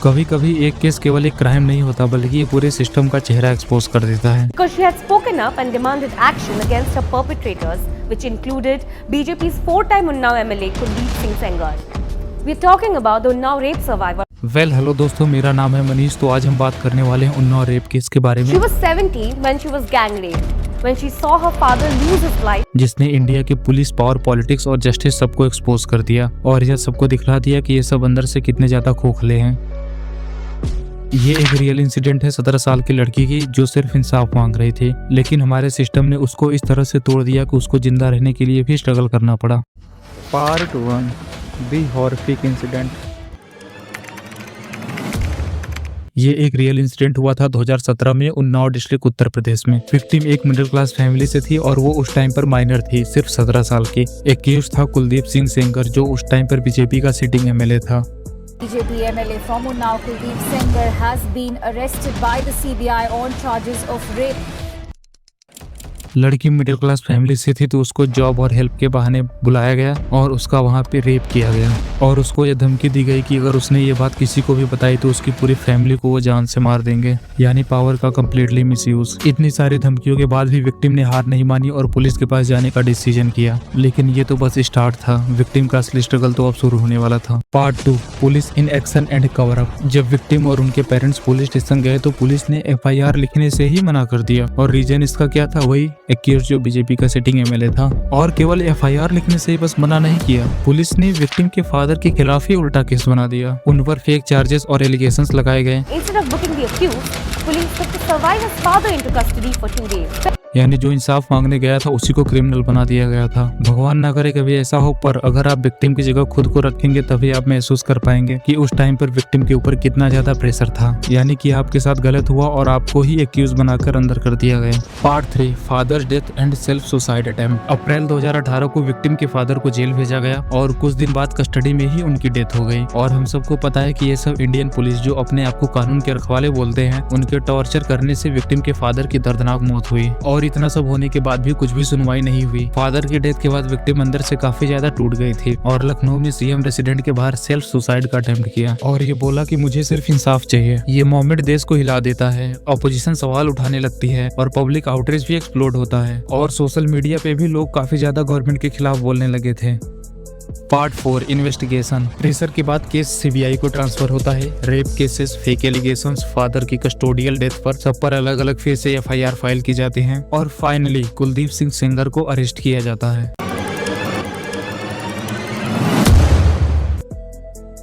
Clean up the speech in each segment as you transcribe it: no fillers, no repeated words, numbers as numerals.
कभी कभी एक केस केवल एक क्राइम नहीं होता बल्कि ये पूरे सिस्टम का चेहरा एक्सपोज कर देता है। Because she had spoken up and demanded action against her perpetrators, which included BJP's four-time Unnao MLA Kuldeep Singh Sengar. We are talking about the Unnao rape survivor. Hello दोस्तों, मेरा नाम है मनीष। तो आज हम बात करने वाले हैं उन्नाव रेप केस के बारे में। She was 17 when she was gang raped. When she saw her father lose his life, जिसने इंडिया के पुलिस, पावर, पॉलिटिक्स और जस्टिस सबको एक्सपोज कर दिया और यह सबको दिखला दिया कि ये सब अंदर से कितने ज्यादा खोखले हैं। ये एक रियल इंसिडेंट है 17 साल की लड़की की जो सिर्फ इंसाफ मांग रही थी, लेकिन हमारे सिस्टम ने उसको इस तरह से तोड़ दिया कि उसको जिंदा रहने के लिए भी स्ट्रगल करना पड़ा। Part 1 the horrific incident. ये एक रियल इंसिडेंट हुआ था 2017 में उन्नाव डिस्ट्रिक्ट उत्तर प्रदेश में। विक्टिम एक मिडिल क्लास फैमिली से थी और वो उस टाइम पर माइनर थी, सिर्फ 17 साल की। एक्यूज था कुलदीप सिंह सेंगर जो उस टाइम पर बीजेपी का सिटिंग एमएलए था। BJP MLA from Unnao Kuldeep Sengar has been arrested by the CBI on charges of rape. लड़की मिडिल क्लास फैमिली से थी तो उसको जॉब और हेल्प के बहाने बुलाया गया और उसका वहाँ पे रेप किया गया और उसको ये धमकी दी गई कि अगर उसने ये बात किसी को भी बताई तो उसकी पूरी फैमिली को वो जान से मार देंगे, यानी पावर का कम्प्लीटली मिसयूज। इतनी सारी धमकियों के बाद भी विक्टिम ने हार नहीं मानी और पुलिस के पास जाने का डिसीजन किया। लेकिन ये तो बस स्टार्ट था, विक्टिम का असली स्ट्रगल तो अब शुरू होने वाला था। Part 2 police in action and cover up. जब विक्टिम और उनके पेरेंट्स पुलिस स्टेशन गए तो पुलिस ने FIR लिखने से ही मना कर दिया और रीजन इसका क्या था, वही एक्यूज जो बीजेपी का सिटिंग एमएलए था। और केवल FIR लिखने से ही बस मना नहीं किया, पुलिस ने विक्टिम के फादर के खिलाफ ही उल्टा केस बना दिया। उन पर फेक चार्जेस और एलिगेशंस लगाए गए। instead of booking the accused, police took the survivor's father into custody for 2 days. यानी जो इंसाफ मांगने गया था उसी को क्रिमिनल बना दिया गया था। भगवान ना करे कभी ऐसा हो, पर अगर आप विक्टिम की जगह खुद को रखेंगे तभी आप महसूस कर पाएंगे कि उस टाइम पर विक्टिम के ऊपर कितना ज्यादा प्रेशर था, यानी कि आपके साथ गलत हुआ और आपको ही एक्यूज बनाकर अंदर कर दिया गया। Part 3 father's death and self suicide attempt. अप्रैल 2018 को विक्टिम के फादर को जेल भेजा गया और कुछ दिन बाद कस्टडी में ही उनकी डेथ हो गई। और हम सबको पता है कि ये सब इंडियन पुलिस जो अपने आप को कानून के रखवाले बोलते हैं, उनके टॉर्चर करने से विक्टिम के फादर की दर्दनाक मौत हुई और इतना सब होने के बाद भी कुछ भी सुनवाई नहीं हुई। फादर की डेथ के बाद विक्टिम अंदर से काफी ज्यादा टूट गई थी और लखनऊ में CM रेसिडेंट के बाहर सेल्फ सुसाइड का अटेम्प्ट किया और ये बोला कि मुझे सिर्फ इंसाफ चाहिए। ये मोमेंट देश को हिला देता है, ऑपोजिशन सवाल उठाने लगती है और पब्लिक आउटरीच भी एक्सप्लोड होता है और सोशल मीडिया पे भी लोग काफी ज्यादा गवर्नमेंट के खिलाफ बोलने लगे थे। Part 4 investigation. प्रेशर के बाद केस CBI को ट्रांसफर होता है। Rape cases, fake allegations, father की कस्टोडियल डेथ पर सब पर अलग अलग फेज से FIR फाइल की जाती हैं और फाइनली कुलदीप सिंह सेंगर को अरेस्ट किया जाता है।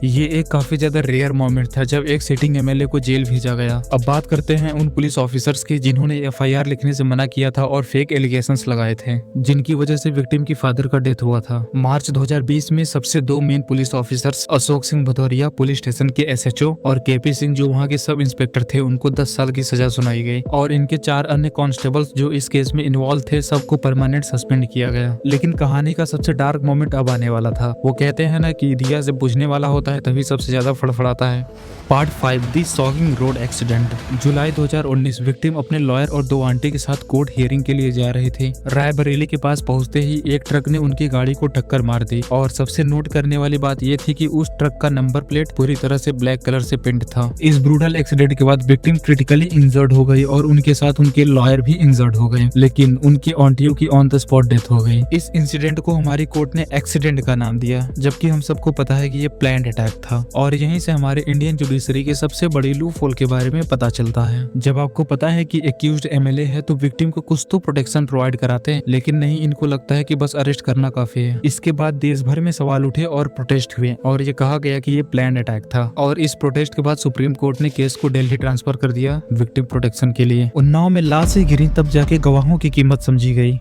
ये एक काफी ज्यादा रेयर मोमेंट था जब एक सिटिंग एमएलए को जेल भेजा गया। अब बात करते हैं उन पुलिस ऑफिसर्स की जिन्होंने FIR लिखने से मना किया था और फेक एलिगेशंस लगाए थे, जिनकी वजह से विक्टिम की फादर का डेथ हुआ था। मार्च 2020 में सबसे 2 main police officers Ashok Singh Bhadauria police station के SHO और KP सिंह जो वहाँ के सब इंस्पेक्टर थे, उनको 10 साल की सजा सुनाई गई और इनके 4 अन्य कांस्टेबल्स जो इस केस में इन्वॉल्व थे सबको परमानेंट सस्पेंड किया गया। लेकिन कहानी का सबसे डार्क मोमेंट अब आने वाला था। वो कहते हैं ना कि दिया जब बुझने वाला होता है तभी सबसे ज्यादा फड़फड़ाता है। पार्ट 5 दी शॉकिंग रोड एक्सीडेंट। जुलाई 2019 विक्टिम अपने लॉयर और 2 आंटी के साथ कोर्ट हियरिंग के लिए जा रहे थे। रायबरेली के पास पहुंचते ही एक ट्रक ने उनकी गाड़ी को टक्कर मार दी और सबसे नोट करने वाली बात यह थी कि उस ट्रक का नंबर प्लेट पूरी तरह से ब्लैक कलर से पेंट था। इस ब्रूटल एक्सीडेंट के बाद विक्टिम क्रिटिकली इंजर्ड हो गई और उनके साथ उनके लॉयर भी इंजर्ड हो गए, लेकिन उनकी आंटियों की ऑन द स्पॉट डेथ हो गई। इस इंसिडेंट को हमारी कोर्ट ने एक्सीडेंट का नाम दिया, जबकि हम सबको पता है कि ये प्लान्ड अटैक था। और यहीं से हमारे इंडियन जुडिशरी के सबसे बड़ी लूपहोल के बारे में पता चलता है। जब आपको पता है कि एक्यूज्ड एमएलए है तो विक्टिम को कुछ तो प्रोटेक्शन प्रोवाइड कराते हैं, लेकिन नहीं, इनको लगता है कि बस अरेस्ट करना काफी है। इसके बाद देश भर में सवाल उठे और प्रोटेस्ट हुए और ये कहा गया कि ये प्लान अटैक था और इस प्रोटेस्ट के बाद सुप्रीम कोर्ट ने केस को दिल्ली ट्रांसफर कर दिया विक्टिम प्रोटेक्शन के लिए। उन्नाव में लाशें गिरी तब जाके गवाहों की कीमत समझी गई।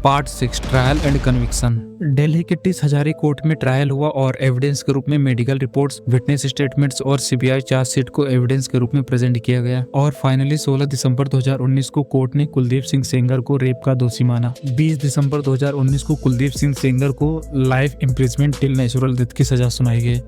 Part 6 trial and conviction. Delhi के 30 हजारी कोर्ट में ट्रायल हुआ और एविडेंस के रूप में मेडिकल रिपोर्ट्स, विटनेस स्टेटमेंट्स और CBI चार्जशीट को एविडेंस के रूप में प्रेजेंट किया गया और फाइनली 16 दिसंबर 2019 को कोर्ट ने कुलदीप सिंह सेंगर को रेप का दोषी माना। 20 दिसंबर 2019 को कुलदीप सिंह सेंगर को life imprisonment till natural death की सजा सुनाई गई।